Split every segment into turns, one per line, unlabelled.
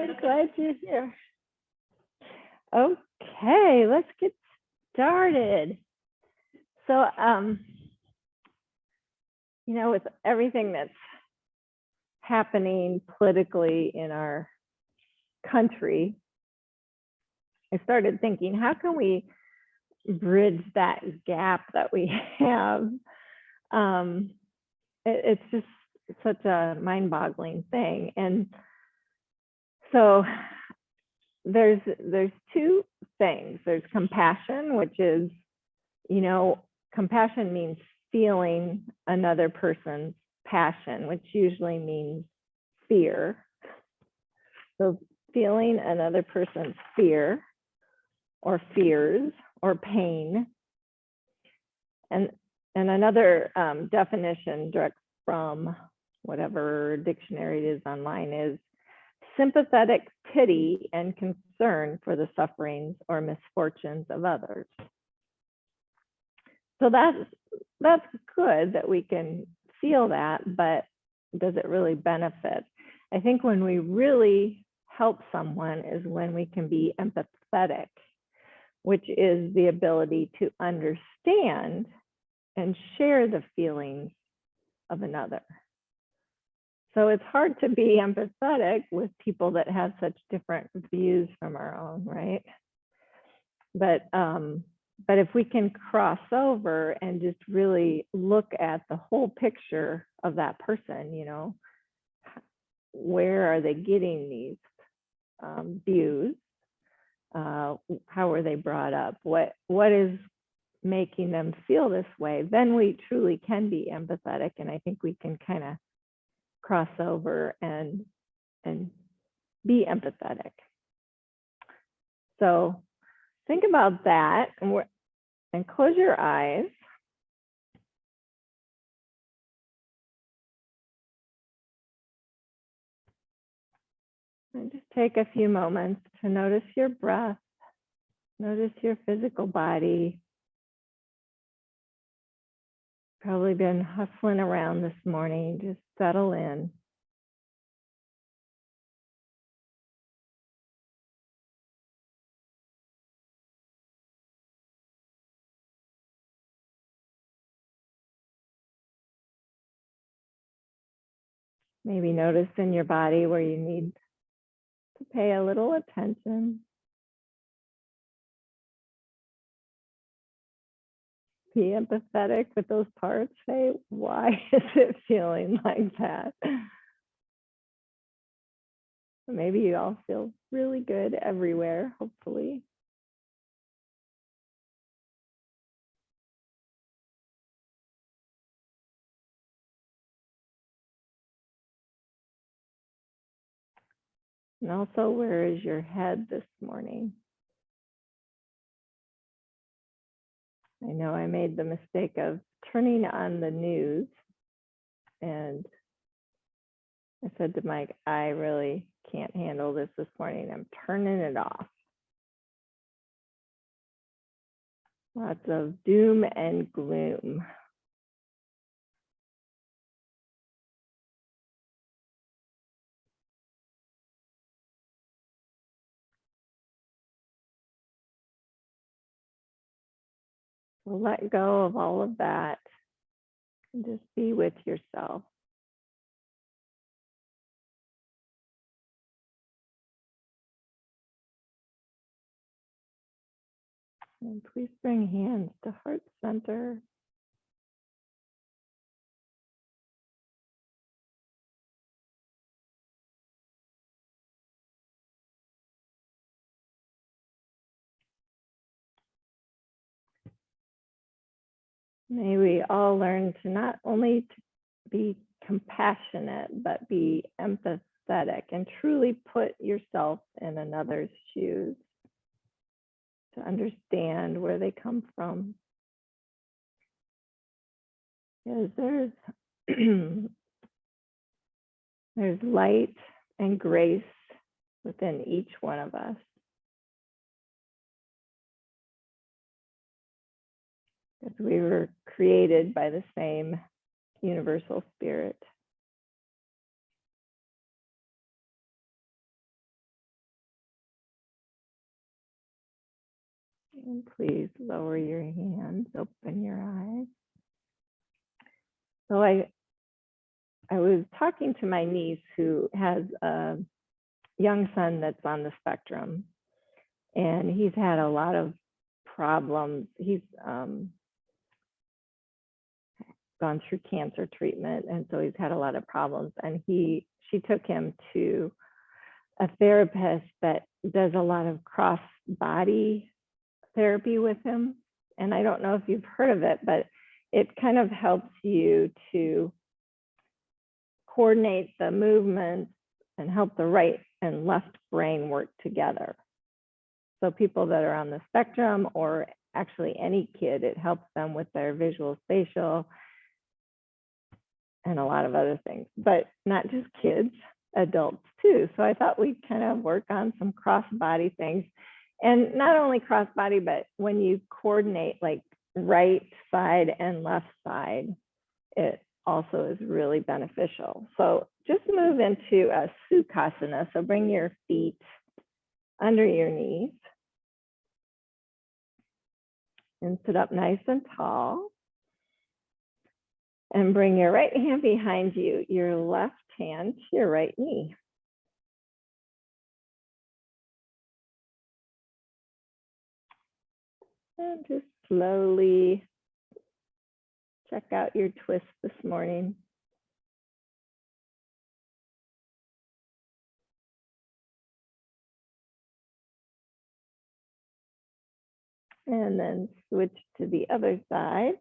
Good, glad you're here. Okay, let's get started. So, with everything that's happening politically in our country, I started thinking, how can we bridge that gap that we have? It's just such a mind-boggling thing. And so there's two things. There's compassion, which is, compassion means feeling another person's passion, which usually means fear. So feeling another person's fear or fears or pain. And another definition direct from whatever dictionary it is online is sympathetic pity and concern for the sufferings or misfortunes of others. So that's good that we can feel that, but does it really benefit? I think when we really help someone is when we can be empathetic, which is the ability to understand and share the feelings of another. So it's hard to be empathetic with people that have such different views from our own, right? But if we can cross over and just really look at the whole picture of that person, where are they getting these views? How were they brought up? What is making them feel this way? Then we truly can be empathetic, and I think we can kind of cross over and be empathetic. So think about that and close your eyes. And just take a few moments to notice your breath, notice your physical body. Probably been hustling around this morning, just settle in. Maybe notice in your body where you need to pay a little attention. Be empathetic with those parts. Say, why is it feeling like that? Maybe you all feel really good everywhere, hopefully. And also, where is your head this morning? I know I made the mistake of turning on the news, and I said to Mike, I really can't handle this morning. I'm turning it off. Lots of doom and gloom. So let go of all of that and just be with yourself. And please bring hands to heart center. May we all learn to not only to be compassionate, but be empathetic and truly put yourself in another's shoes to understand where they come from. Because there's light and grace within each one of us. Because we were created by the same universal spirit. And please lower your hands, open your eyes. So I was talking to my niece who has a young son that's on the spectrum, and he's had a lot of problems. He's gone through cancer treatment, and so he's had a lot of problems. And she took him to a therapist that does a lot of cross body therapy with him. And I don't know if you've heard of it, but it kind of helps you to coordinate the movements and help the right and left brain work together. So people that are on the spectrum, or actually any kid, it helps them with their visual spatial and a lot of other things, but not just kids, adults too. So I thought we'd kind of work on some cross body things. And not only cross body, but when you coordinate like right side and left side, it also is really beneficial. So just move into a Sukhasana. So bring your feet under your knees and sit up nice and tall. And bring your right hand behind you, your left hand to your right knee. And just slowly check out your twist this morning. And then switch to the other side.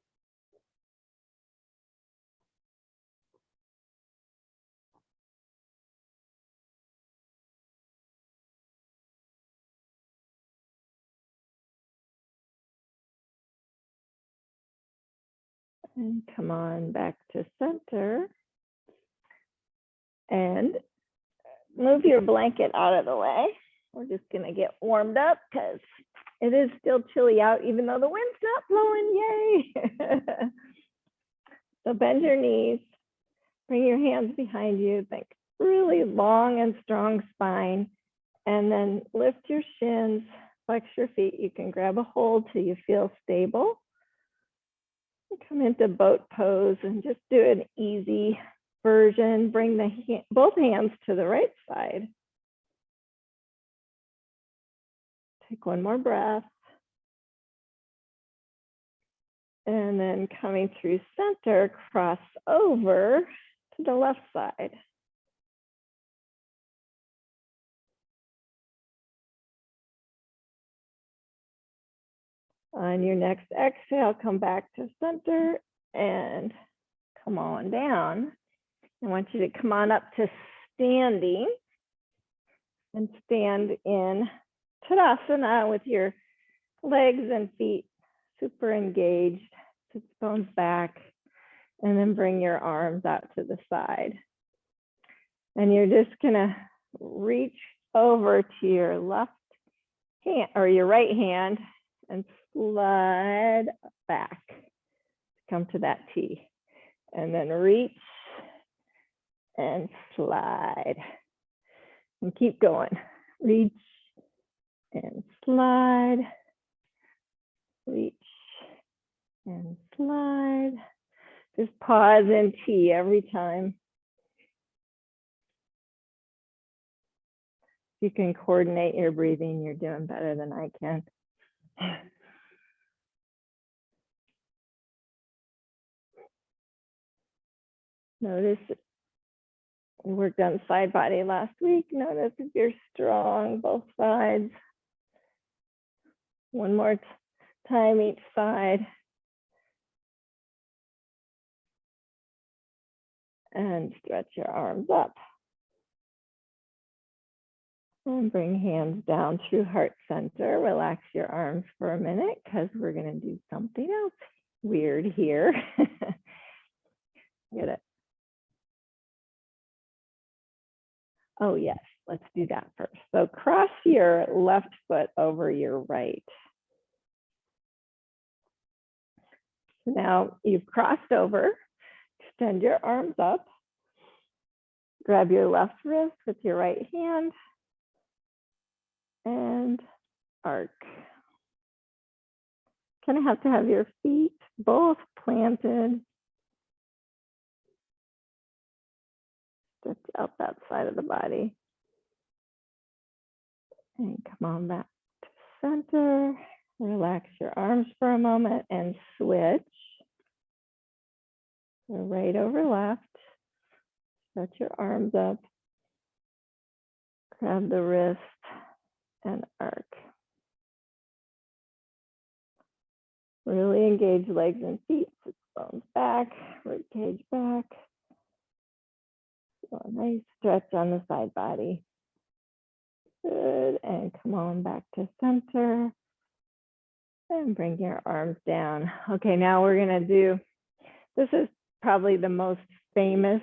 And come on back to center. And move your blanket out of the way. We're just gonna get warmed up because it is still chilly out, even though the wind's not blowing, yay. So bend your knees, bring your hands behind you, think really long and strong spine, and then lift your shins, flex your feet. You can grab a hold till you feel stable. Come into boat pose and just do an easy version. Bring both hands to the right side. Take one more breath. And then coming through center, cross over to the left side. On your next exhale, come back to center and come on down. I want you to come on up to standing and stand in Tadasana with your legs and feet super engaged, sits bones back, and then bring your arms out to the side. And you're just gonna reach over to your left hand or your right hand and slide back, come to that T, and then reach and slide, and keep going. Reach and slide, reach and slide. Just pause in T every time. You can coordinate your breathing, you're doing better than I can. Notice we worked on side body last week. Notice if you're strong, both sides. One more time each side. And stretch your arms up. And bring hands down through heart center. Relax your arms for a minute because we're going to do something else weird here. Get it? Oh, yes, let's do that first. So cross your left foot over your right. Now you've crossed over. Extend your arms up. Grab your left wrist with your right hand and arc. kind of have to have your feet both planted. Stretch out that side of the body. And come on back to center. Relax your arms for a moment and switch. So right over left. Stretch your arms up. Grab the wrist and arc. Really engage legs and feet. Sit bones back, rib cage back. So a nice stretch on the side body. Good, and come on back to center. And bring your arms down. Okay, now we're gonna do, this is probably the most famous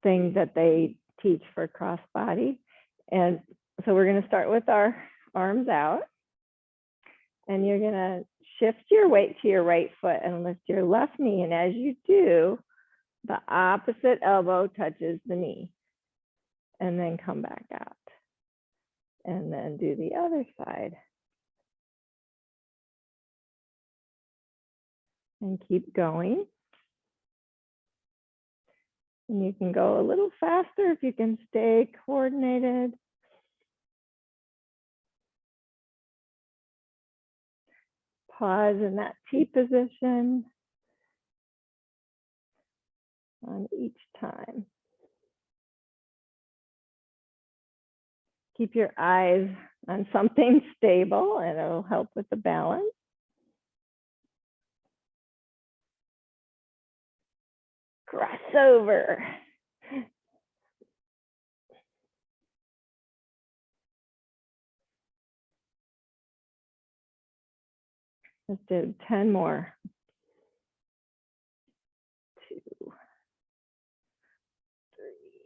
thing that they teach for crossbody. And so we're gonna start with our arms out. And you're gonna shift your weight to your right foot and lift your left knee. And as you do, the opposite elbow touches the knee. And then come back out. And then do the other side. And keep going. And you can go a little faster if you can stay coordinated. Pause in that T position on each time. Keep your eyes on something stable and it'll help with the balance. Crossover. Let's do 10 more. 2,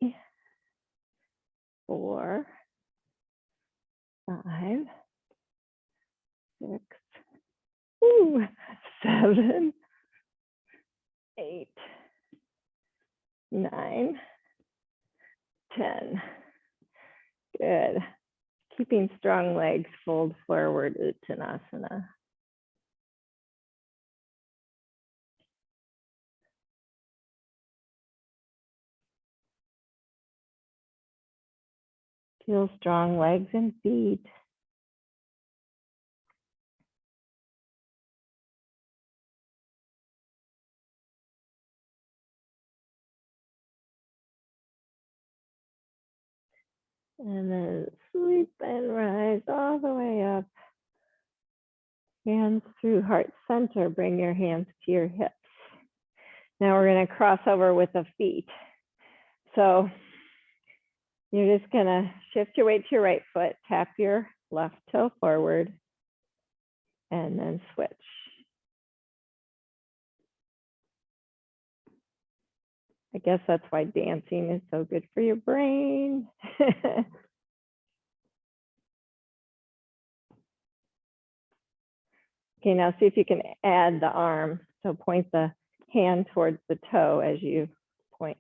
3, 4, 5, 6, 7, 8, 9, 10. Good. Keeping strong legs, fold forward, Uttanasana. Feel strong legs and feet. And then sweep and rise all the way up. Hands through heart center. Bring your hands to your hips. Now we're going to cross over with the feet. So you're just going to shift your weight to your right foot, tap your left toe forward, and then switch. I guess that's why dancing is so good for your brain. Okay, now see if you can add the arm. So point the hand towards the toe as you point.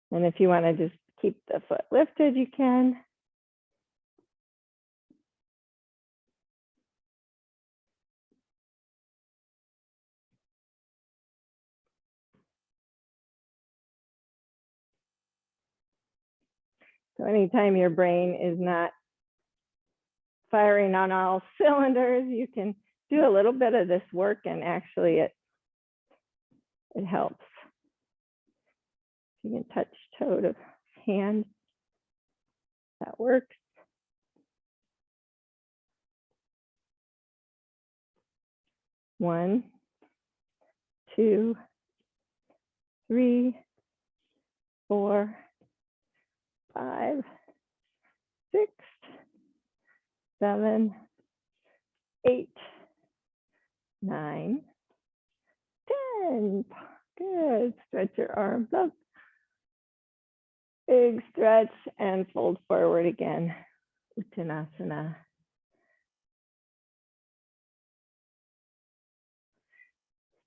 And if you want to just keep the foot lifted, you can. So anytime your brain is not firing on all cylinders, you can do a little bit of this work and actually it helps. You can touch toe to hand. That works. One, 2, 3, 4, 5, 6, 7, 8, 9, 10. Good. Stretch your arms up. Big stretch and fold forward again. Uttanasana.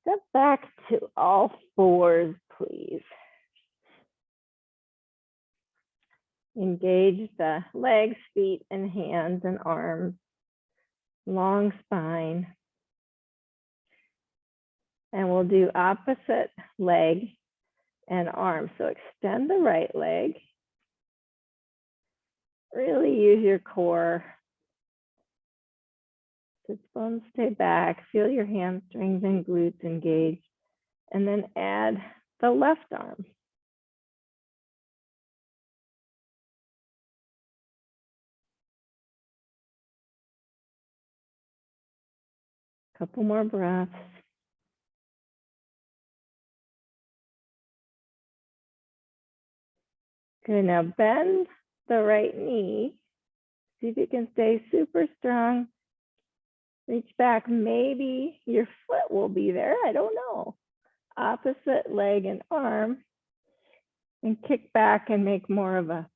Step back to all fours, please. Engage the legs, feet, and hands and arms. Long spine. And we'll do opposite leg and arm. So extend the right leg. Really use your core. Sits bones stay back. Feel your hamstrings and glutes engaged. And then add the left arm. Couple more breaths. Good, now bend the right knee. See if you can stay super strong. Reach back, maybe your foot will be there, I don't know. Opposite leg and arm. And kick back and make more of a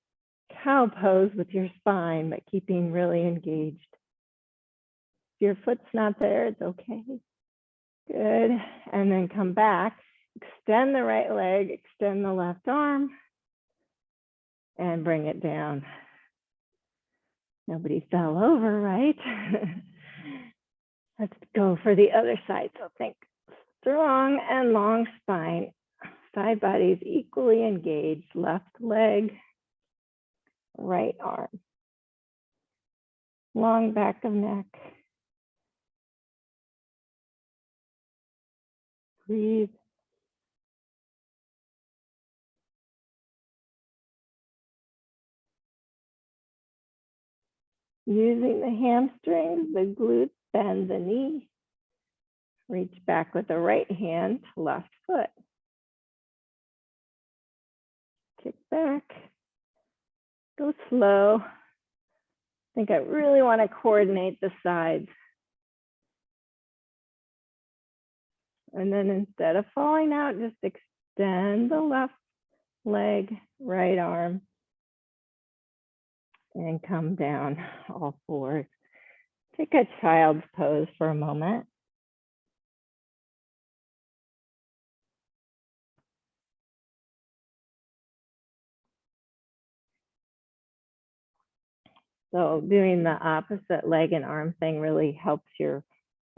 cow pose with your spine, but keeping really engaged. If your foot's not there, it's okay. Good, and then come back. Extend the right leg, extend the left arm, and bring it down. Nobody fell over, right? Let's go for the other side. So think strong and long spine, side bodies equally engaged, left leg, right arm. Long back of neck. Breathe. Using the hamstrings, the glutes, bend the knee. Reach back with the right hand to left foot. Kick back. Go slow. I think I really want to coordinate the sides. And then instead of falling out, just extend the left leg, right arm, and come down all fours. Take a child's pose for a moment. So doing the opposite leg and arm thing really helps your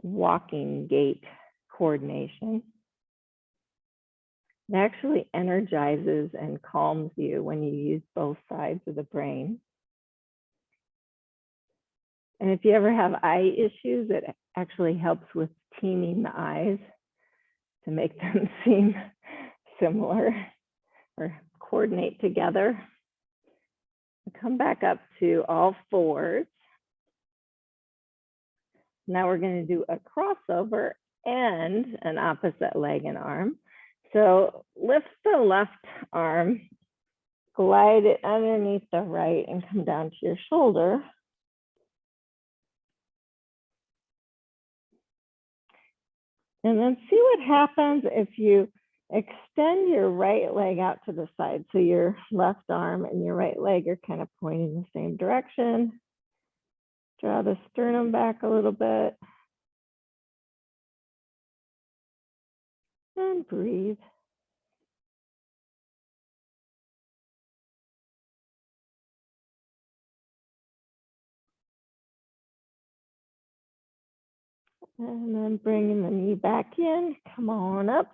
walking gait coordination. It actually energizes and calms you when you use both sides of the brain. And if you ever have eye issues, it actually helps with teaming the eyes to make them seem similar or coordinate together. Come back up to all fours. Now we're going to do a crossover and an opposite leg and arm. So lift the left arm, glide it underneath the right and come down to your shoulder. And then see what happens if you extend your right leg out to the side. So your left arm and your right leg are kind of pointing the same direction. Draw the sternum back a little bit. And breathe. And then bringing the knee back in, come on up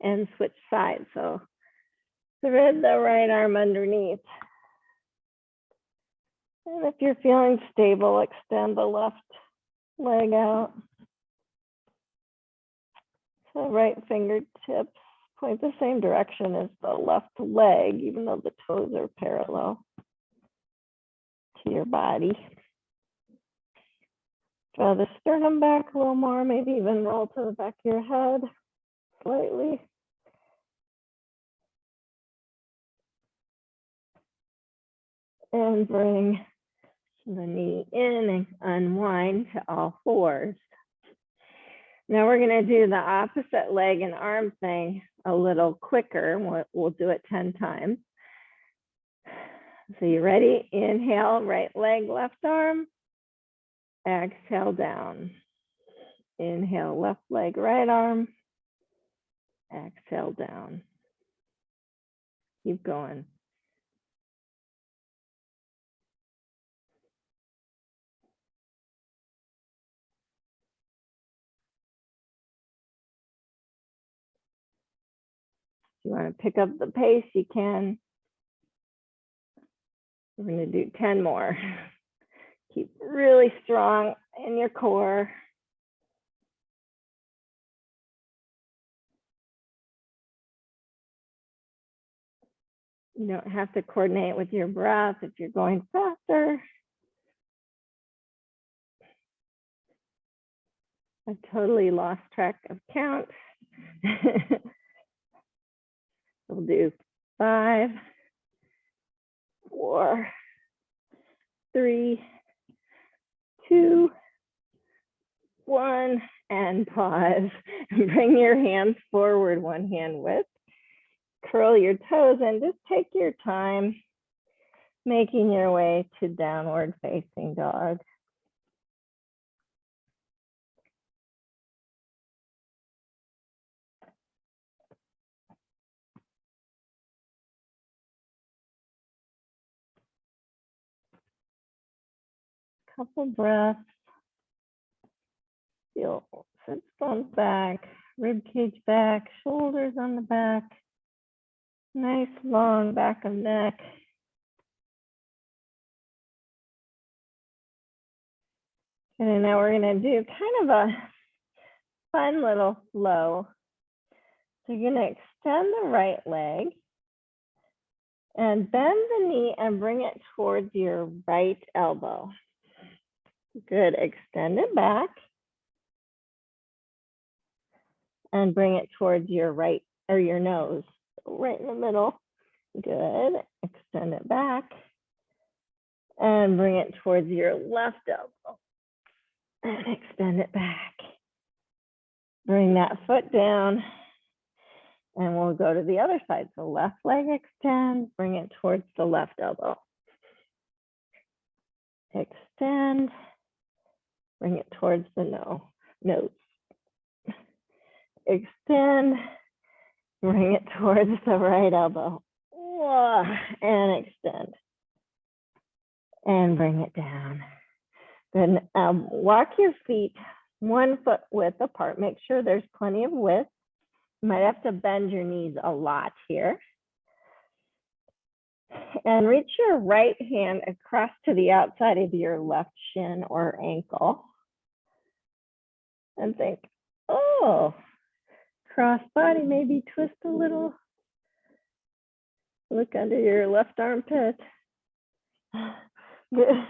and switch sides. So thread the right arm underneath. And if you're feeling stable, extend the left leg out. So right fingertips point the same direction as the left leg, even though the toes are parallel to your body. Draw the sternum back a little more, maybe even roll to the back of your head slightly. And bring the knee in and unwind to all fours. Now we're going to do the opposite leg and arm thing a little quicker. We'll do it 10 times. So you ready? Inhale, right leg, left arm. Exhale down. Inhale, left leg, right arm. Exhale down. Keep going. you want to pick up the pace, you can. We're going to do 10 more. Keep really strong in your core. You don't have to coordinate with your breath if you're going faster. I totally lost track of count. We'll do 5, 4, 3, 2, 1, and pause. Bring your hands forward, one hand width. Curl your toes and just take your time making your way to downward facing dog. Couple breaths. Feel sit bones back, rib cage back, shoulders on the back. Nice long back of neck. And now we're going to do kind of a fun little flow. So you're going to extend the right leg and bend the knee and bring it towards your right elbow. Good. Extend it back and bring it towards your right or your nose, right in the middle. Good. Extend it back and bring it towards your left elbow and extend it back. Bring that foot down and we'll go to the other side. So left leg extend, bring it towards the left elbow. Extend, bring it towards the nose. Extend, bring it towards the right elbow. And extend. And bring it down. Then walk your feet 1 foot width apart. Make sure there's plenty of width. You might have to bend your knees a lot here. And reach your right hand across to the outside of your left shin or ankle. And think, oh, cross body, maybe twist a little. Look under your left armpit. Good.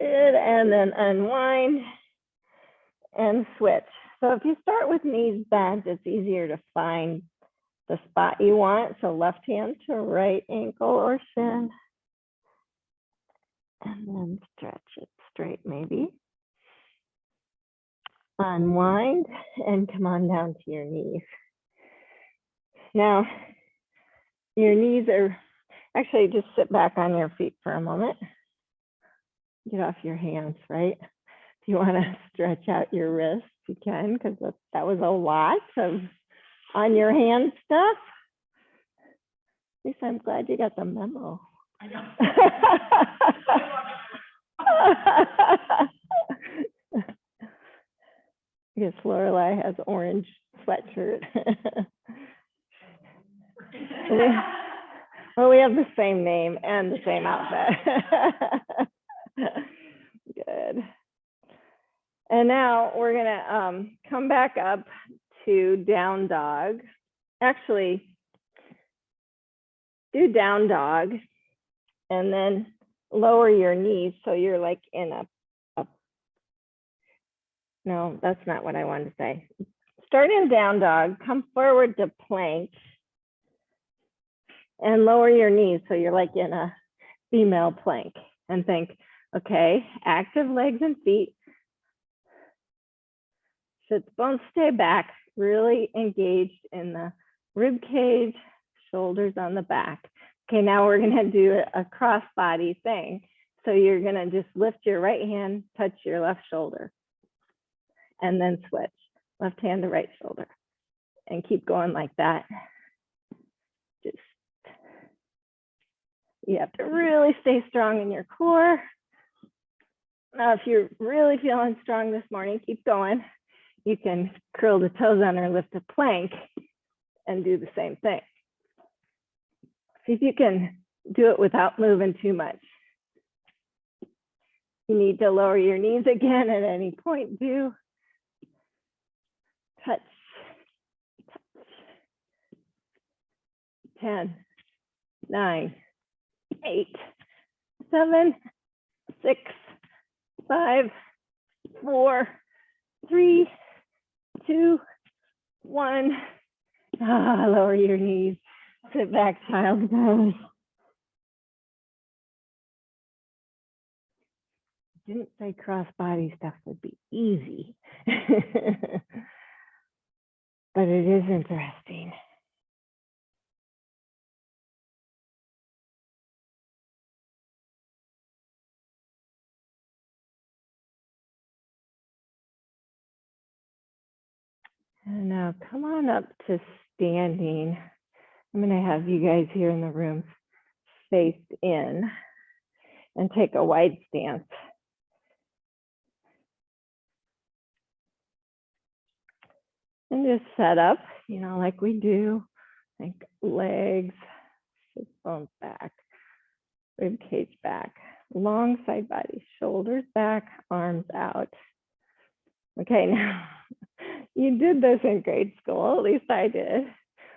Good, and then unwind and switch. So if you start with knees bent, it's easier to find the spot you want. So left hand to right ankle or shin. And then stretch it straight maybe. Unwind and come on down to your knees. Now, your knees are, actually just sit back on your feet for a moment. Get off your hands, right? If you want to stretch out your wrists, you can, because that was a lot of on your hand stuff. At least I'm glad you got the memo. I know. Yes, Lorelai has orange sweatshirt. Well, we have the same name and the same outfit. Good. And now we're gonna come back up to down dog. Actually, do down dog and then lower your knees so you're like in a no, that's not what I wanted to say. Start in down dog, come forward to plank and lower your knees so you're like in a female plank and think, okay, active legs and feet. Sit bones stay back, really engaged in the rib cage, shoulders on the back. Okay, now we're gonna do a cross body thing. So you're gonna just lift your right hand, touch your left shoulder, and then switch, left hand to right shoulder, and keep going like that. Just, you have to really stay strong in your core. Now, if you're really feeling strong this morning, keep going. You can curl the toes under, lift a plank, and do the same thing. See if you can do it without moving too much. You need to lower your knees again at any point. Do touch, touch. 10, 9, 8, 7, 6, 5, 4, 3, 2, 1. Lower your knees. Sit back, child's pose. Didn't say cross body stuff would be easy, but it is interesting. And now come on up to standing. I'm going to have you guys here in the room faced in and take a wide stance. And just set up, you know, like we do, like legs, hip bones back, rib cage back, long side body, shoulders back, arms out. Okay, now you did this in grade school, at least I did.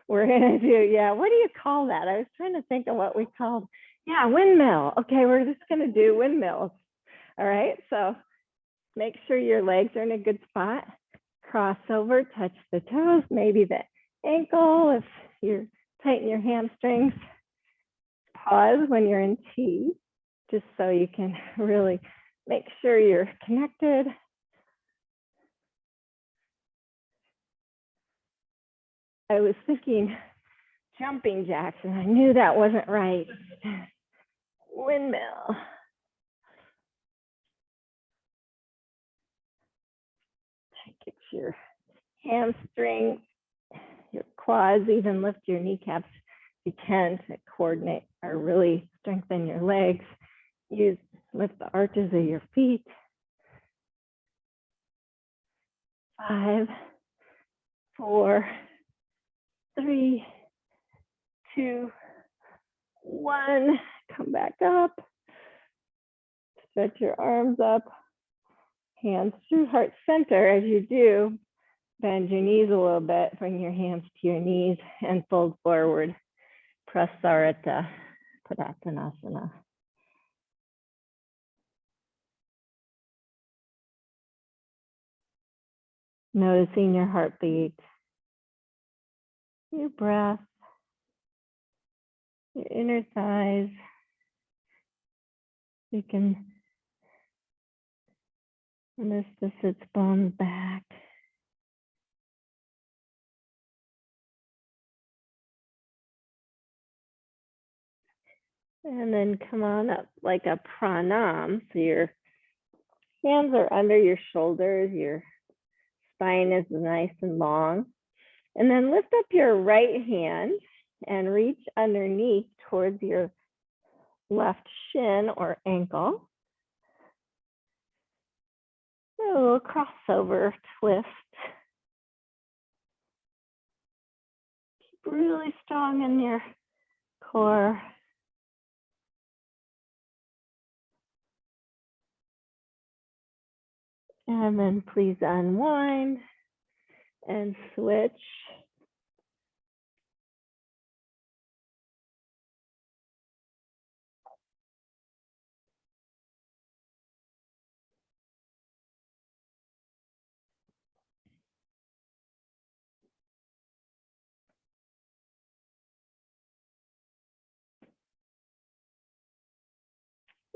We're gonna do, yeah, what do you call that? I was trying to think of what we called, yeah, windmill. Okay, we're just gonna do windmills. All right, so make sure your legs are in a good spot. Cross over, touch the toes, maybe the ankle if you're tighten your hamstrings. Pause when you're in T, just so you can really make sure you're connected. I was thinking jumping jacks, and I knew that wasn't right. Windmill. Get your hamstring, your quads, even lift your kneecaps if you can to coordinate or really strengthen your legs. Lift the arches of your feet. 5, 4, 3, 2, 1. Come back up. Stretch your arms up. Hands through heart center. As you do, bend your knees a little bit. Bring your hands to your knees and fold forward. Prasarita Padottanasana. Noticing your heartbeat, your breath, your inner thighs. You can lift the sits bones back. And then come on up like a pranam. So your hands are under your shoulders, your spine is nice and long. And then lift up your right hand and reach underneath towards your left shin or ankle. A little crossover twist. Keep really strong in your core. And then please unwind and switch.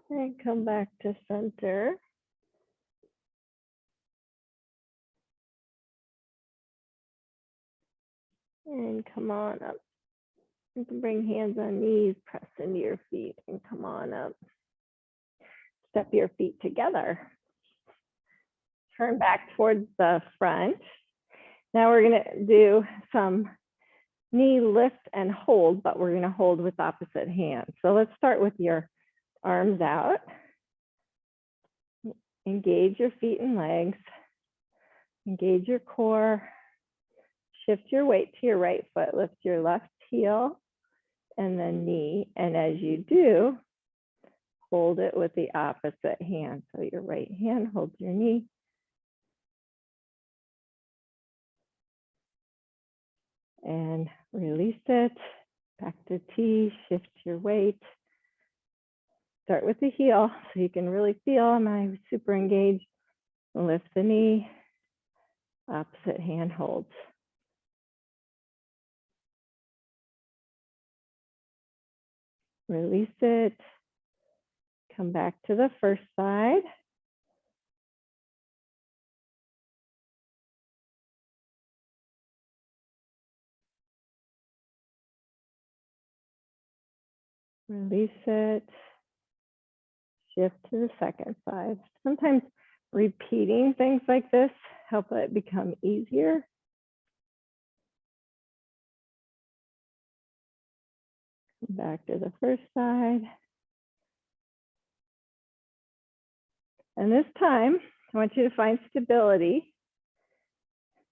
And come back to center. And come on up. You can bring hands on knees, press into your feet, and come on up. Step your feet together. Turn back towards the front. Now we're going to do some knee lift and hold, but we're going to hold with opposite hands. So let's start with your arms out. Engage your feet and legs. Engage your core. shift your weight to your right foot, lift your left heel and then knee. And as you do, hold it with the opposite hand. So your right hand holds your knee. And release it, back to T, shift your weight. Start with the heel so you can really feel, am I super engaged? Lift the knee, opposite hand holds. Release it, come back to the first side. Release it, shift to the second side. Sometimes repeating things like this help it become easier. Back to the first side. And this time, I want you to find stability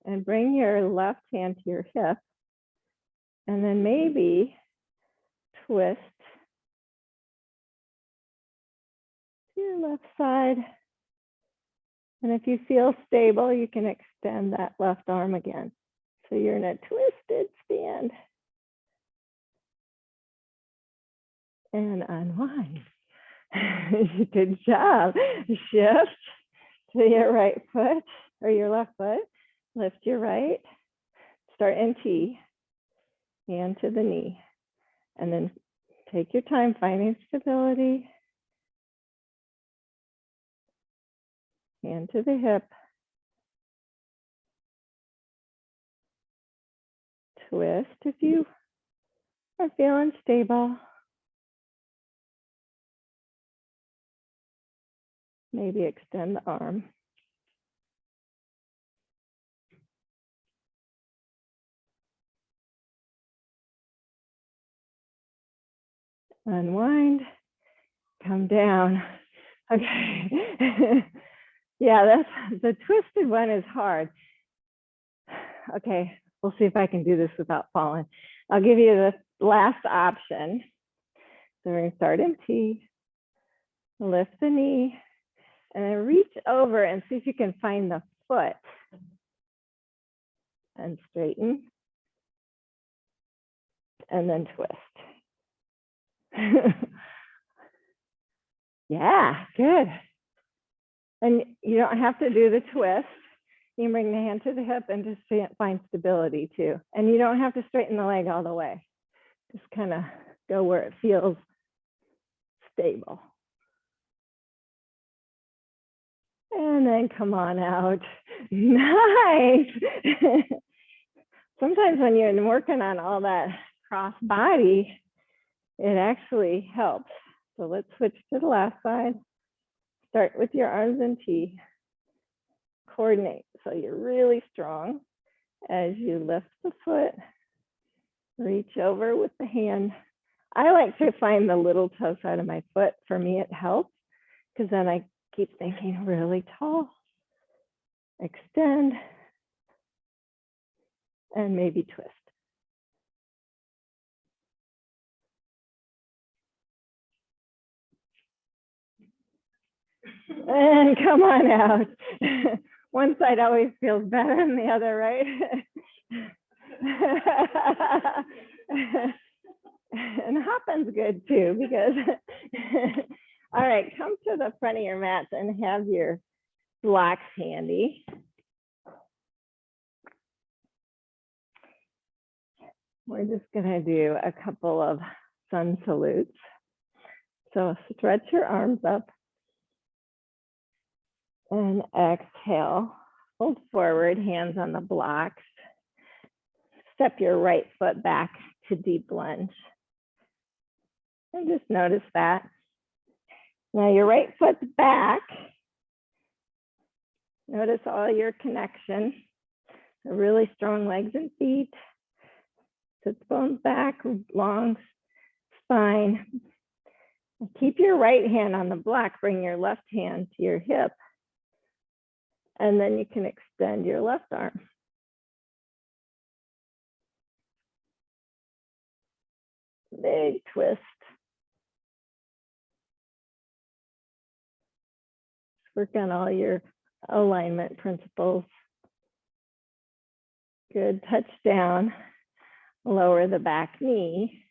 and bring your left hand to your hip. And then maybe twist to your left side. And if you feel stable, you can extend that left arm again. So you're in a twisted stand. And unwind. Good job. Shift to your right foot or your left foot. Lift your right. Start in T. Hand to the knee. And then take your time finding stability. Hand to the hip. Twist if you are feeling stable. Maybe extend the arm. Unwind, come down. Okay. Yeah, that's the twisted one is hard. Okay, we'll see if I can do this without falling. I'll give you the last option. So we're gonna start in T, lift the knee, and then reach over and see if you can find the foot. And straighten. And then twist. Yeah, good. And you don't have to do the twist. You can bring the hand to the hip and just find stability too. And you don't have to straighten the leg all the way. Just kind of go where it feels stable. And then come on out. Nice. Sometimes when you're working on all that cross body, it actually helps. So let's switch to the last side. Start with your arms in T. Coordinate so you're really strong as you lift the foot. Reach over with the hand. I like to find the little toe side of my foot. For me, it helps because then I keep thinking really tall. Extend and maybe twist. And come on out. One side always feels better than the other, right? And hopping's good too, because all right, come to the front of your mats and have your blocks handy. We're just gonna do a couple of sun salutes. So stretch your arms up and exhale. Fold forward, hands on the blocks. Step your right foot back to deep lunge. And just notice that. Now your right foot's back. Notice all your connection. The really strong legs and feet. Sits bones back, long spine. Keep your right hand on the block. Bring your left hand to your hip. And then you can extend your left arm. big twist. Work on all your alignment principles. Good, touch down, lower the back knee,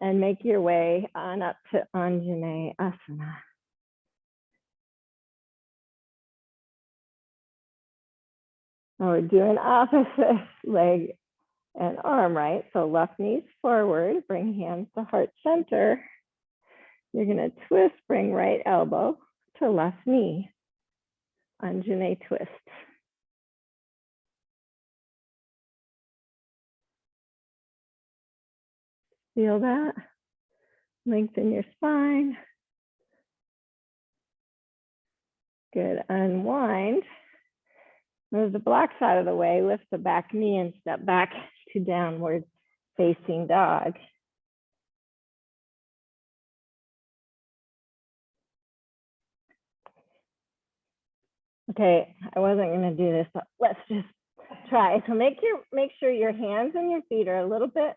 and make your way on up to Anjaneyasana. Now we're doing opposite leg and arm, right? So left knee's forward, bring hands to heart center. You're gonna twist, bring right elbow to left knee. Anjaney twist. Feel that? Lengthen your spine. Good, unwind. Move the blocks out of the way, lift the back knee and step back to downward facing dog. Okay, I wasn't gonna do this, but let's just try. So make sure your hands and your feet are a little bit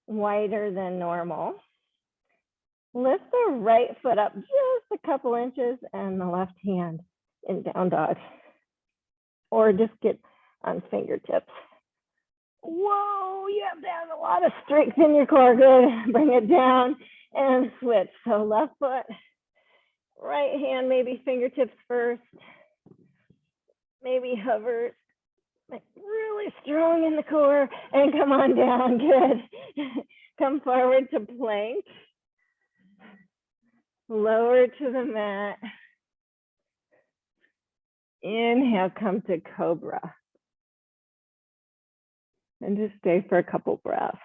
wider than normal. Lift the right foot up just a couple inches and the left hand in down dog. Or just get on fingertips. Whoa, you have to have a lot of strength in your core. Good, bring it down and switch. So left foot, right hand, maybe fingertips first. Maybe hover, like really strong in the core and come on down, good. Come forward to plank. Lower to the mat. Inhale, come to cobra. And just stay for a couple breaths.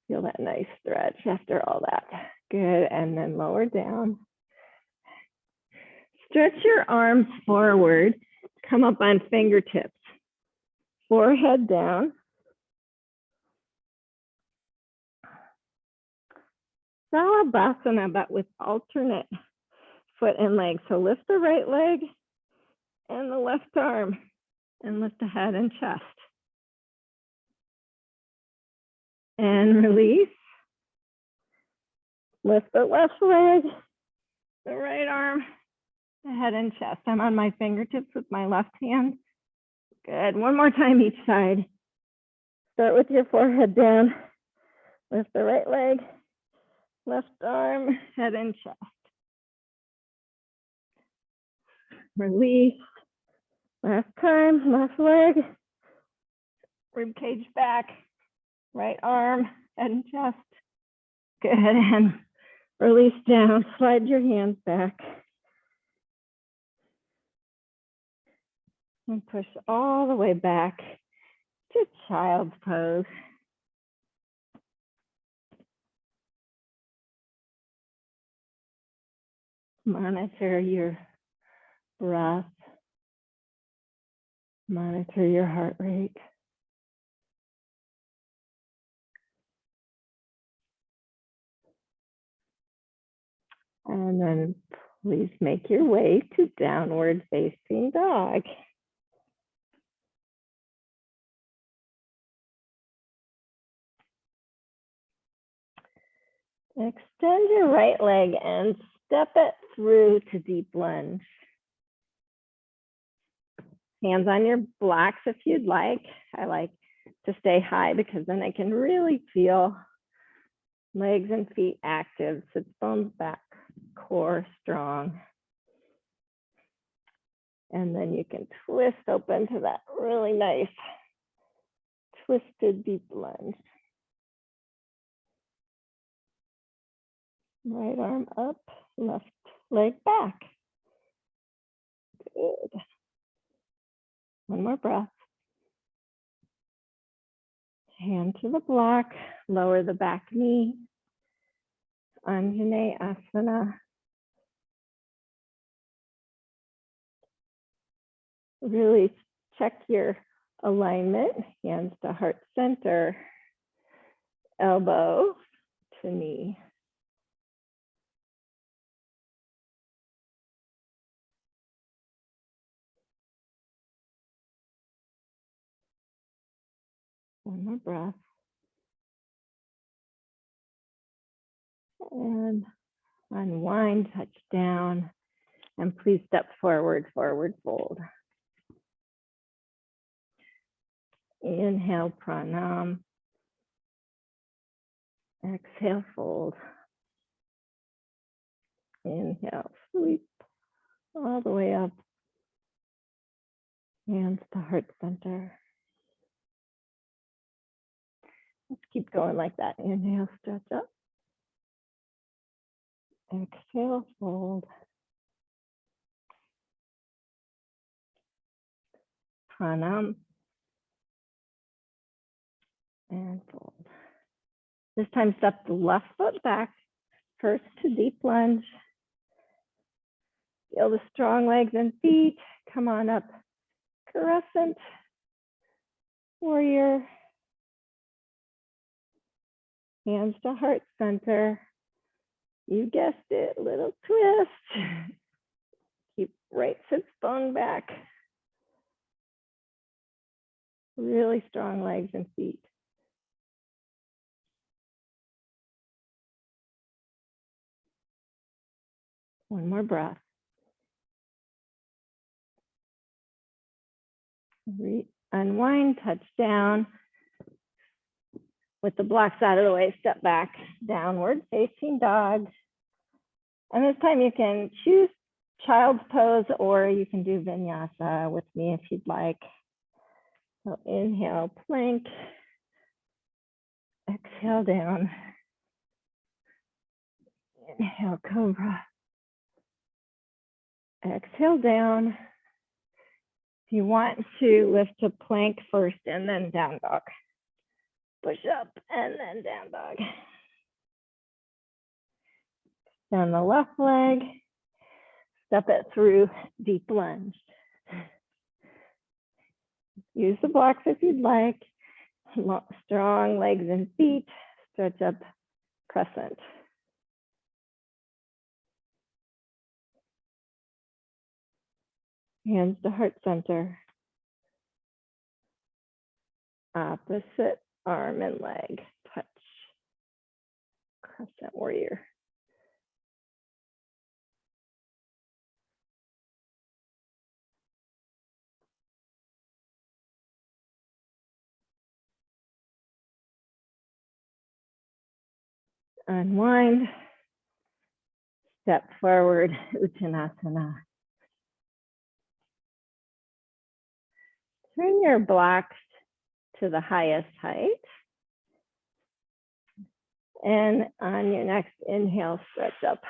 Feel that nice stretch after all that. Good, and then lower down. Stretch your arms forward. Come up on fingertips. Forehead down. Salabhasana, but with alternate foot and leg. So lift the right leg and the left arm and lift the head and chest. And release. Lift the left leg, the right arm, the head and chest. I'm on my fingertips with my left hand. Good, one more time each side. Start with your forehead down. Lift the right leg, left arm, head and chest. Release. Last time, left leg, rib cage back, right arm, head and chest. Good, and release down, slide your hands back. And push all the way back to child's pose. Monitor your breath. Monitor your heart rate. And then please make your way to downward facing dog. Extend your right leg and step it through to deep lunge. Hands on your blocks if you'd like. I like to stay high because then I can really feel legs and feet active, sits bones back, core strong. And then you can twist open to that really nice twisted deep lunge. Right arm up, left leg back. Good. One more breath. Hand to the block, lower the back knee. Anjaneyasana. Really check your alignment, hands to heart center, elbow to knee. One more breath. And unwind, touch down, and please step forward, forward fold. Inhale, pranam. Exhale, fold. Inhale, sweep all the way up. Hands to heart center. Let's keep going like that. Inhale, stretch up. Exhale, fold. Pranam. And fold. This time, step the left foot back. First to deep lunge. Feel the strong legs and feet. Come on up. Crescent. Warrior. Hands to heart center. You guessed it, little twist. Keep right sits bone back. Really strong legs and feet. One more breath. Unwind, touch down. With the blocks out of the way, step back, downward facing dog. And this time you can choose child's pose or you can do vinyasa with me if you'd like. So inhale, plank. Exhale down. Inhale, cobra. Exhale down. If you want to lift to plank first and then down dog. Push up and then down dog. Down the left leg. Step it through deep lunge. Use the blocks if you'd like. Strong legs and feet. Stretch up crescent. Hands to heart center. Opposite arm and leg. Touch. Crescent warrior. Unwind. Step forward, Uttanasana. Turn your blocks to the highest height. And on your next inhale, stretch up,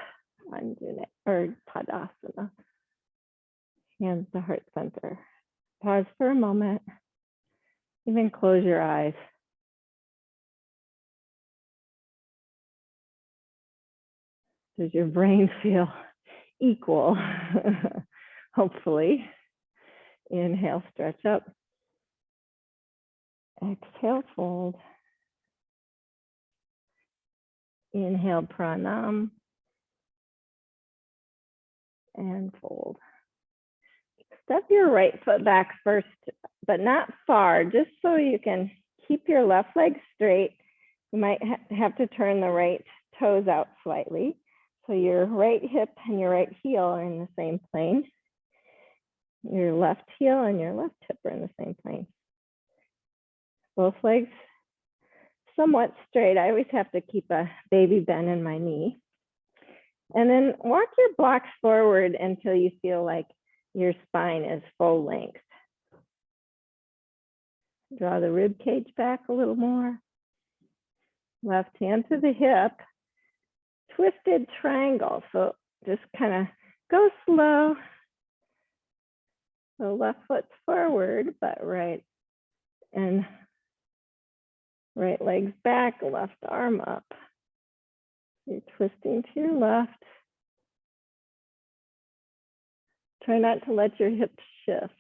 Anjana, or Tadasana. Hands to heart center. Pause for a moment. Even close your eyes. Does your brain feel equal? Hopefully. Inhale, stretch up. Exhale, fold. Inhale, pranam. And fold. Step your right foot back first, but not far, just so you can keep your left leg straight. You might have to turn the right toes out slightly. So your right hip and your right heel are in the same plane. Your left heel and your left hip are in the same plane. Both legs somewhat straight. I always have to keep a baby bend in my knee. And then walk your blocks forward until you feel like your spine is full length. Draw the rib cage back a little more. Left hand to the hip. Twisted triangle. So just kind of go slow. So left foot's forward, but right. And right leg's back, left arm up. You're twisting to your left. Try not to let your hips shift.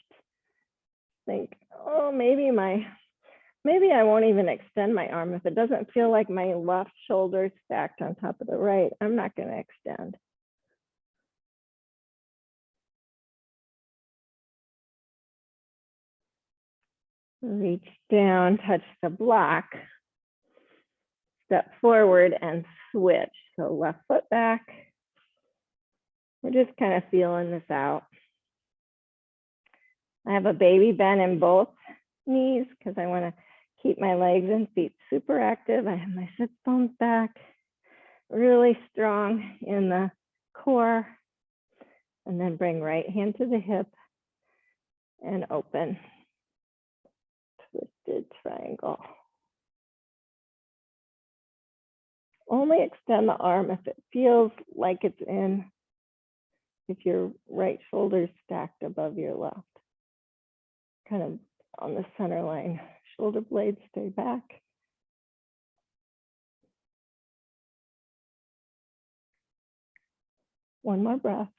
Think, oh, maybe I won't even extend my arm. If it doesn't feel like my left shoulder is stacked on top of the right, I'm not going to extend. Reach down, touch the block, step forward and switch. So left foot back. We're just kind of feeling this out. I have a baby bend in both knees because I want to keep my legs and feet super active. I have my sit bones back, really strong in the core. And then bring right hand to the hip and open. Twisted triangle. Only extend the arm if it feels like it's in, if your right shoulder is stacked above your left. Kind of on the center line. Shoulder blades stay back. One more breath.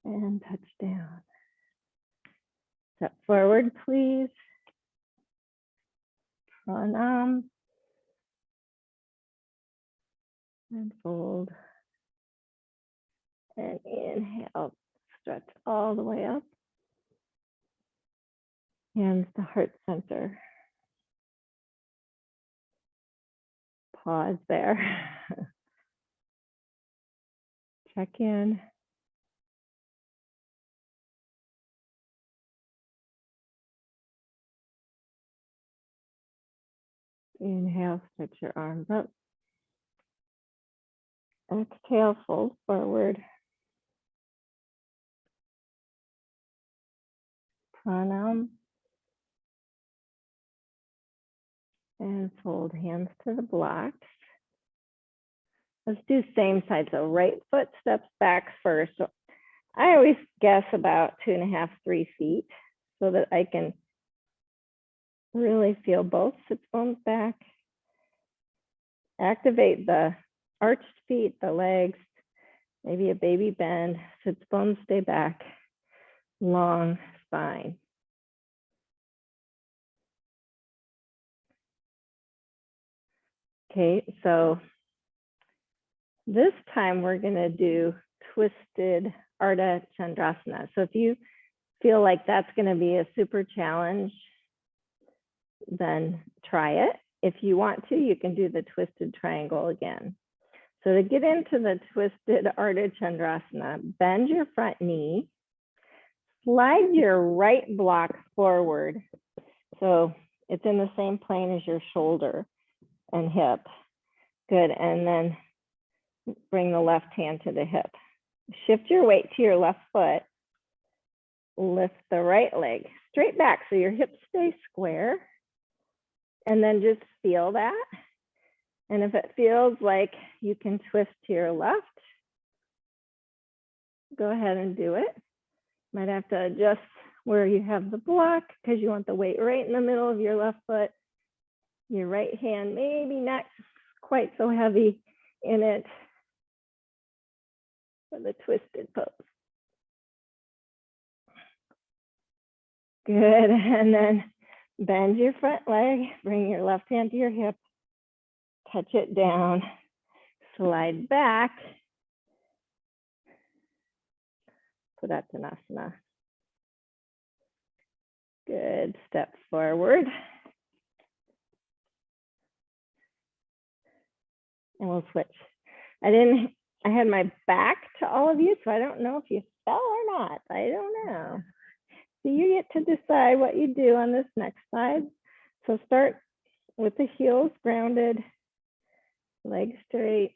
And touch down. Step forward, please. Pranam. And fold. And inhale. Stretch all the way up. Hands to heart center. Pause there. Check in. Inhale, stretch your arms up. Exhale, fold forward. Pranam. And fold hands to the blocks. Let's do same side. So right foot steps back first. So I always guess about 2.5, 3 feet so that I can really feel both sit bones back. Activate the arched feet, the legs, maybe a baby bend, sit bones stay back, long spine. Okay, so this time we're gonna do twisted Ardha Chandrasana. So if you feel like that's gonna be a super challenge, then try it. If you want to, you can do the twisted triangle again. So to get into the twisted Ardha Chandrasana, bend your front knee, slide your right block forward. So it's in the same plane as your shoulder and hip. Good, and then bring the left hand to the hip. Shift your weight to your left foot. Lift the right leg straight back so your hips stay square. And then just feel that. And if it feels like you can twist to your left, go ahead and do it. Might have to adjust where you have the block because you want the weight right in the middle of your left foot. Your right hand maybe not quite so heavy in it for the twisted pose. Good, and then bend your front leg, bring your left hand to your hip, touch it down, slide back, Tadasana. Good, step forward. And we'll switch. I had my back to all of you, so I don't know if you fell or not. I don't know. So you get to decide what you do on this next side. So start with the heels grounded, legs straight.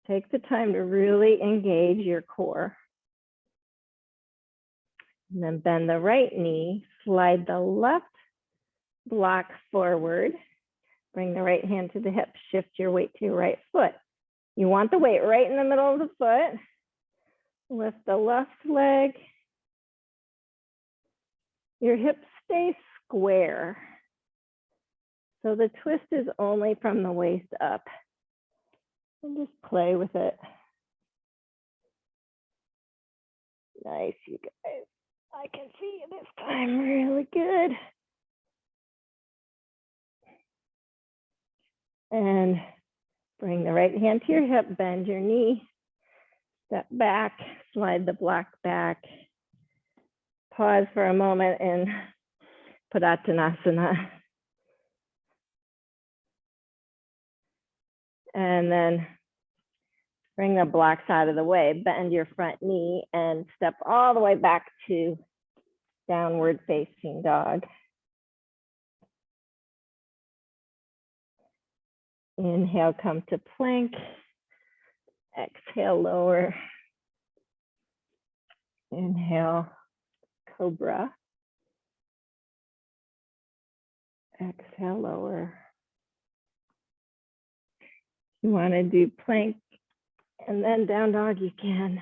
Take the time to really engage your core. And then bend the right knee, slide the left block forward. Bring the right hand to the hip, shift your weight to your right foot. You want the weight right in the middle of the foot. Lift the left leg. Your hips stay square. So the twist is only from the waist up. And just play with it. Nice, you guys. I can see you this time really good. And bring the right hand to your hip, bend your knee, step back, slide the block back, pause for a moment in Padottanasana. And then bring the blocks out of the way, bend your front knee and step all the way back to downward facing dog. Inhale, come to plank. Exhale, lower. Inhale, cobra. Exhale, lower. You want to do plank and then down dog, you can.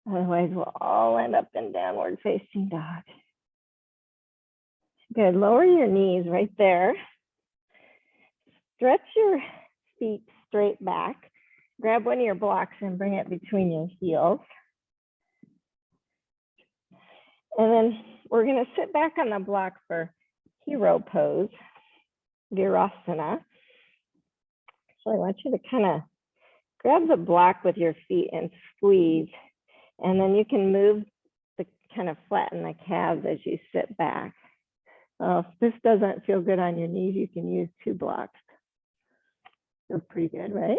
Otherwise, we'll all end up in downward facing dog. Good. Lower your knees right there. Stretch your feet straight back. Grab one of your blocks and bring it between your heels. And then we're going to sit back on the block for hero pose, Virasana. So I want you to kind of grab the block with your feet and squeeze. And then you can move the kind of flatten the calves as you sit back. If this doesn't feel good on your knees, you can use 2 blocks. Feels pretty good, right?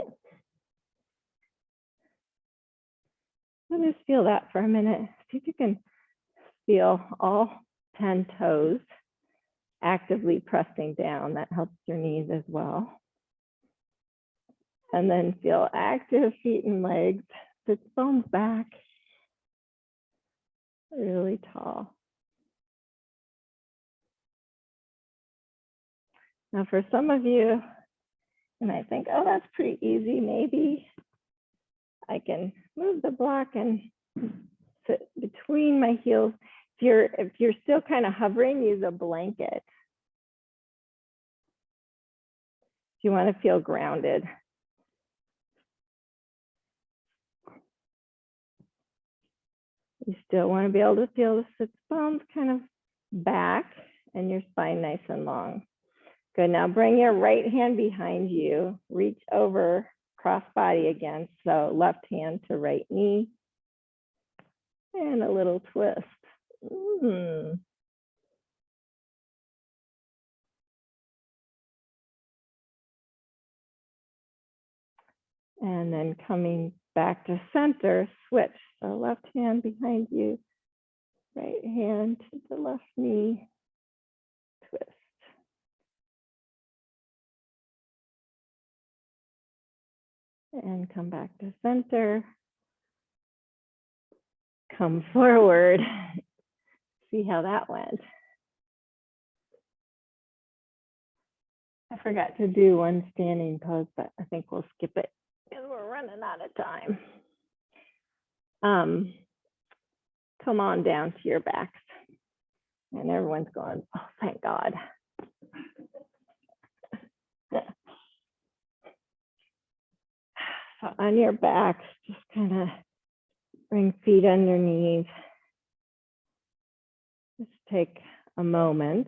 Let me just feel that for a minute. See if you can feel all 10 toes actively pressing down. That helps your knees as well. And then feel active feet and legs. Sit bones back. Really tall. Now for some of you, and I think, oh, that's pretty easy. Maybe I can move the block and sit between my heels. If you're still kind of hovering, use a blanket. If you want to feel grounded. You still want to be able to feel the sit bones kind of back and your spine nice and long. Good. Now bring your right hand behind you. Reach over, cross body again. So left hand to right knee. And a little twist. And then coming back to center, switch. So left hand behind you, right hand to the left knee, twist. And come back to center. Come forward. See how that went. I forgot to do one standing pose, but I think we'll skip it because we're running out of time. Come on down to your backs. And everyone's going, oh, thank God. So on your backs, just kind of bring feet underneath. Just take a moment.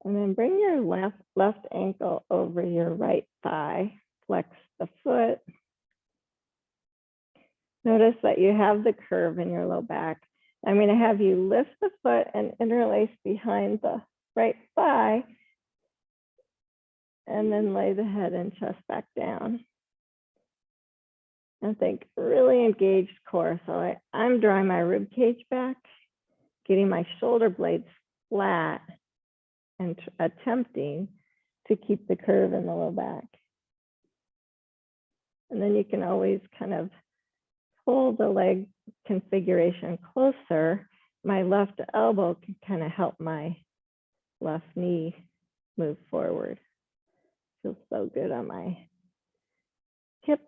And then bring your left ankle over your right thigh. Flex the foot. Notice that you have the curve in your low back. I'm going to have you lift the foot and interlace behind the right thigh. And then lay the head and chest back down. And think really engaged core. So I'm drawing my rib cage back, getting my shoulder blades flat, and attempting to keep the curve in the low back. And then you can always kind of pull the leg configuration closer. My left elbow can kind of help my left knee move forward. Feels so good on my hip.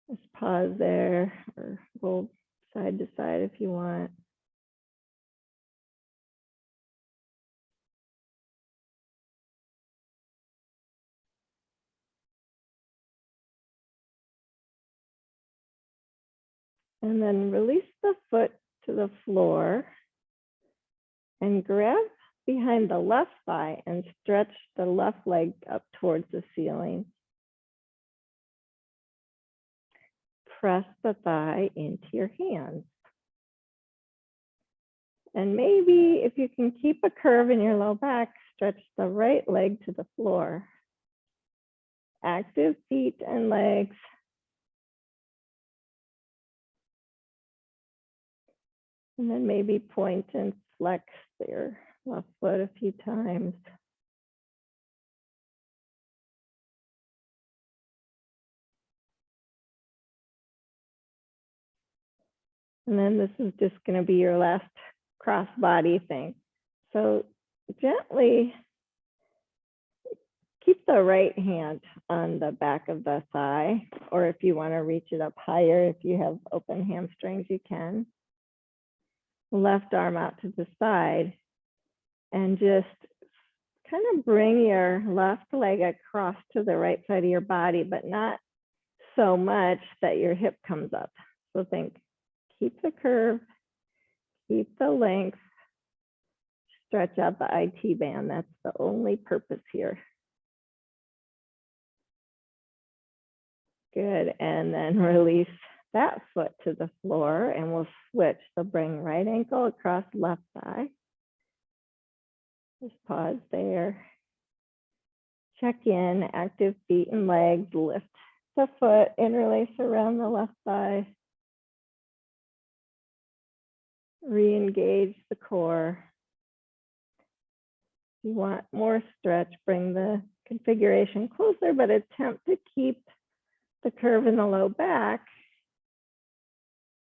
Just pause there or roll side to side if you want. And then release the foot to the floor and grab behind the left thigh and stretch the left leg up towards the ceiling. Press the thigh into your hands. And maybe if you can keep a curve in your low back, stretch the right leg to the floor. Active feet and legs. And then maybe point and flex your left foot a few times. And then this is just going to be your last cross body thing. So gently keep the right hand on the back of the thigh, or if you want to reach it up higher, if you have open hamstrings, you can. Left arm out to the side and just kind of bring your left leg across to the right side of your body, but not so much that your hip comes up. So think, keep the curve, keep the length, stretch out the IT band. That's the only purpose here. Good, and then release that foot to the floor and we'll switch. So bring right ankle across left thigh. Just pause there. Check in, active feet and legs, lift the foot, interlace around the left thigh. Re-engage the core. If you want more stretch, bring the configuration closer, but attempt to keep the curve in the low back.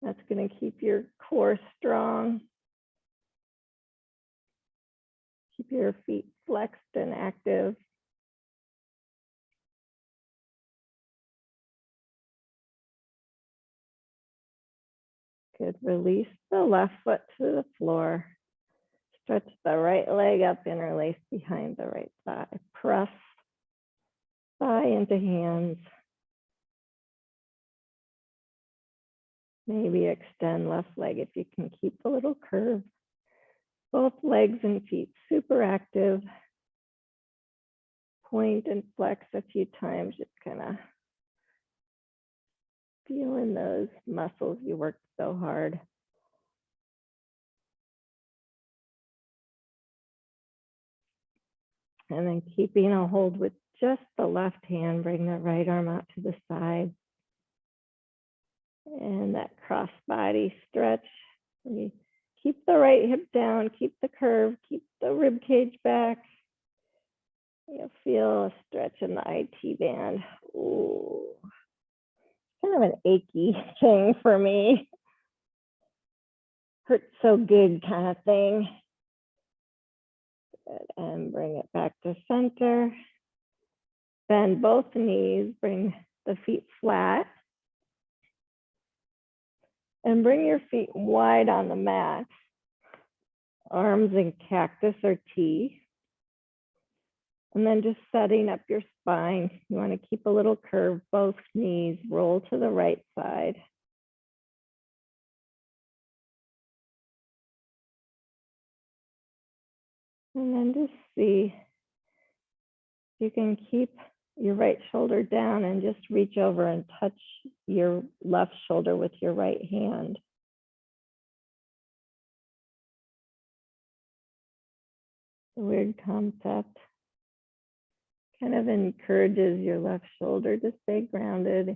That's going to keep your core strong. Keep your feet flexed and active. Good. Release the left foot to the floor. Stretch the right leg up, interlace behind the right thigh. Press thigh into hands. Maybe extend left leg if you can keep a little curve. Both legs and feet super active. Point and flex a few times, just kind of feeling those muscles you worked so hard. And then keeping a hold with just the left hand, bring the right arm out to the side. And that cross body stretch. Keep the right hip down, keep the curve, keep the rib cage back. You'll feel a stretch in the IT band. Ooh, kind of an achy thing for me. Hurts so good kind of thing. Good. And bring it back to center. Bend both knees, bring the feet flat. And bring your feet wide on the mat. Arms in cactus or T. And then just setting up your spine. You want to keep a little curve, both knees, roll to the right side. And then just see if you can keep your right shoulder down and just reach over and touch your left shoulder with your right hand. A weird concept. Kind of encourages your left shoulder to stay grounded.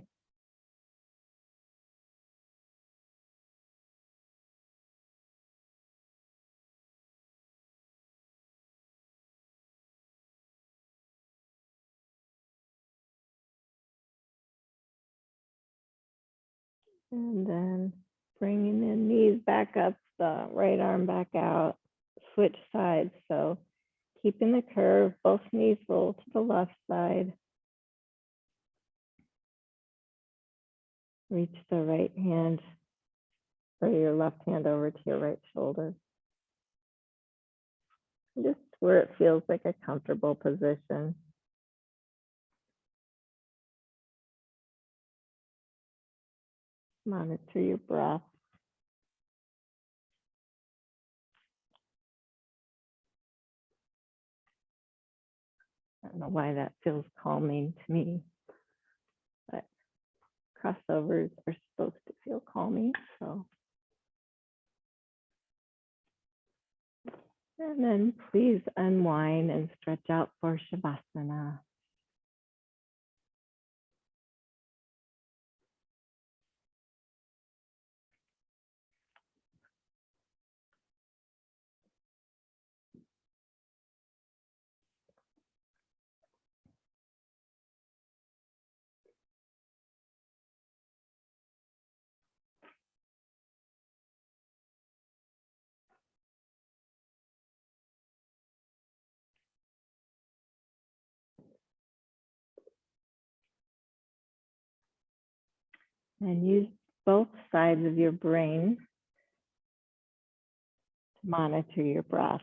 And then bringing the knees back up, the right arm back out, switch sides. So keeping the curve, both knees roll to the left side. Reach the right hand or your left hand over to your right shoulder. Just where it feels like a comfortable position. Monitor your breath. don't know why that feels calming to me, but crossovers are supposed to feel calming. So, and then please unwind and stretch out for Shavasana. And use both sides of your brain to monitor your breath.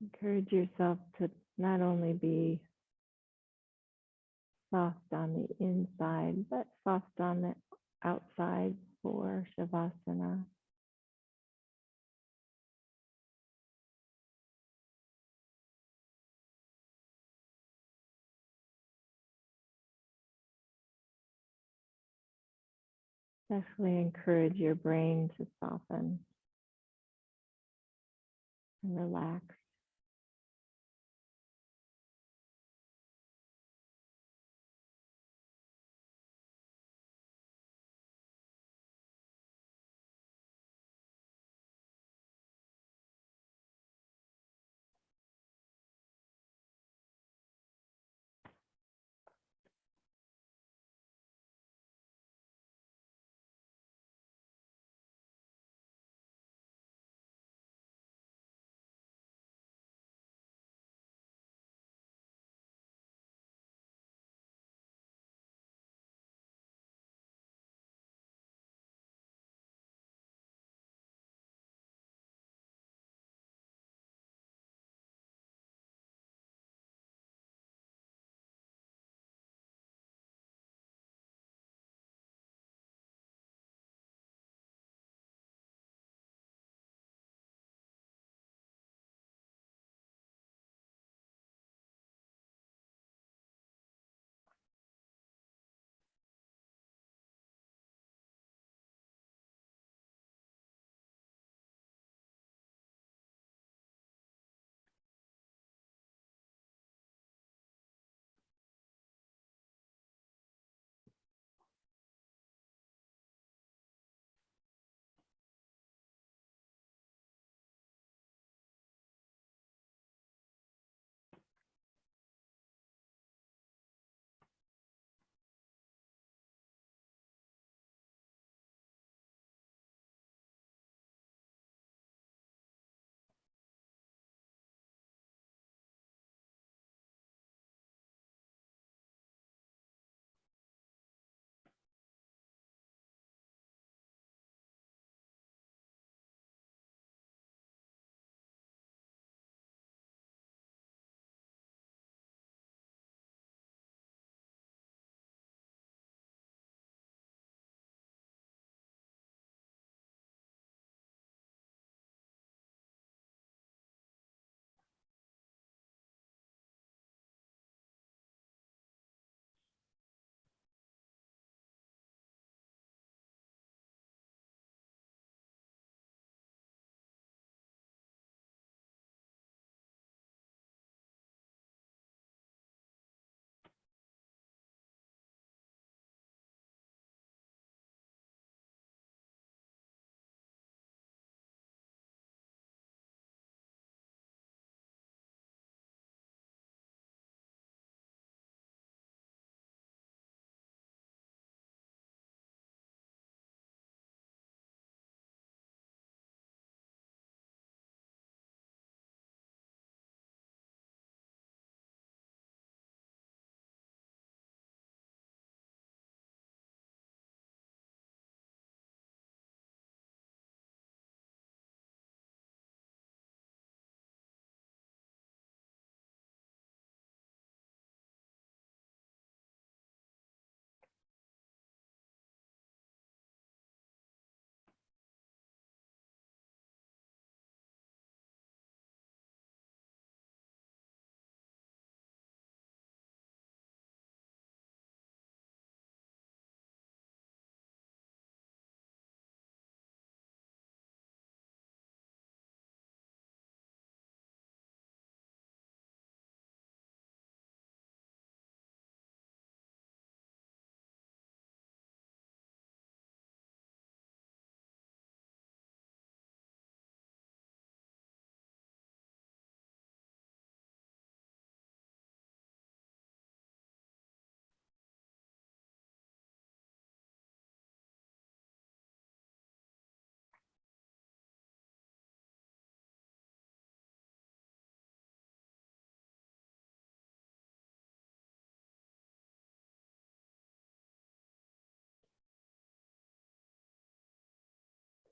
Encourage yourself to not only be soft on the inside, but soft on the outside for Shavasana. Especially encourage your brain to soften and relax.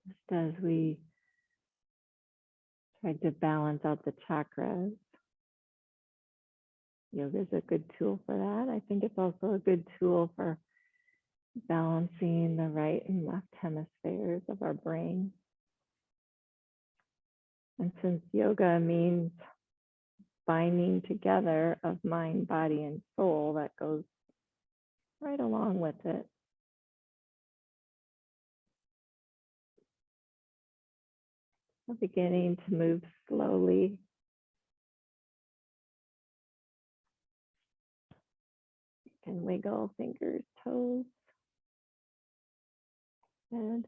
just as we try to balance out the chakras. Yoga is a good tool for that. I think it's also a good tool for balancing the right and left hemispheres of our brain. And since yoga means binding together of mind, body, and soul, that goes right along with it. We're beginning to move slowly. You can wiggle fingers, toes, head.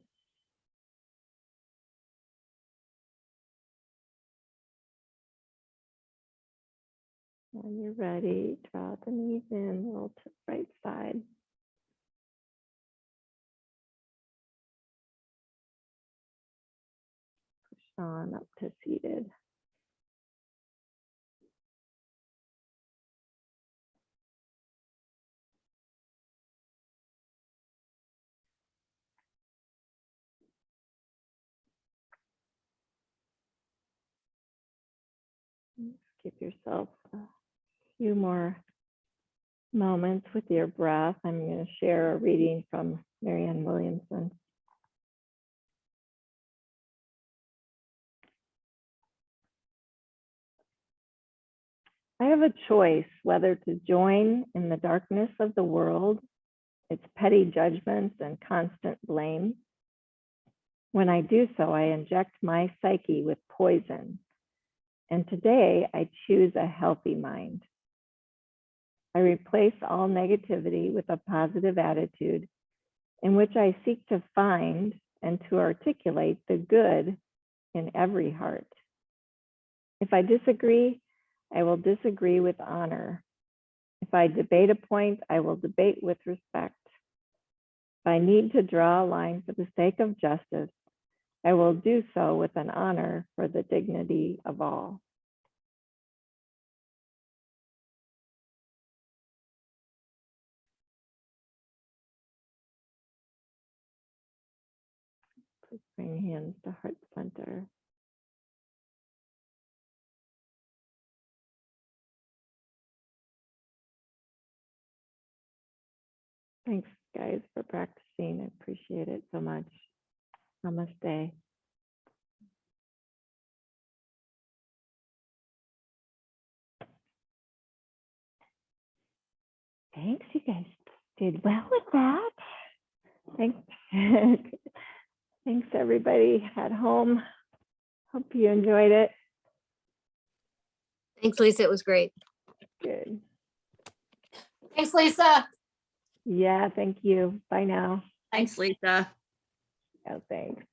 When you're ready, draw the knees in, roll to the right side. Push on up to seated. Give yourself a few more moments with your breath. I'm going to share a reading from Marianne Williamson. I have a choice whether to join in the darkness of the world, its petty judgments and constant blame. When I do so, I inject my psyche with poison. And today I choose a healthy mind. I replace all negativity with a positive attitude in which I seek to find and to articulate the good in every heart. If I disagree, I will disagree with honor. If I debate a point, I will debate with respect. If I need to draw a line for the sake of justice, I will do so with an honor for the dignity of all. Please bring hands to heart center. Thanks, guys, for practicing. I appreciate it so much. Namaste. Thanks, you guys did well with that. Thanks. Thanks, everybody at home. Hope you enjoyed it.
Thanks, Lisa. It was great.
Good.
Thanks, Lisa.
Yeah, thank you. Bye now.
Thanks, Lisa.
Oh, thanks.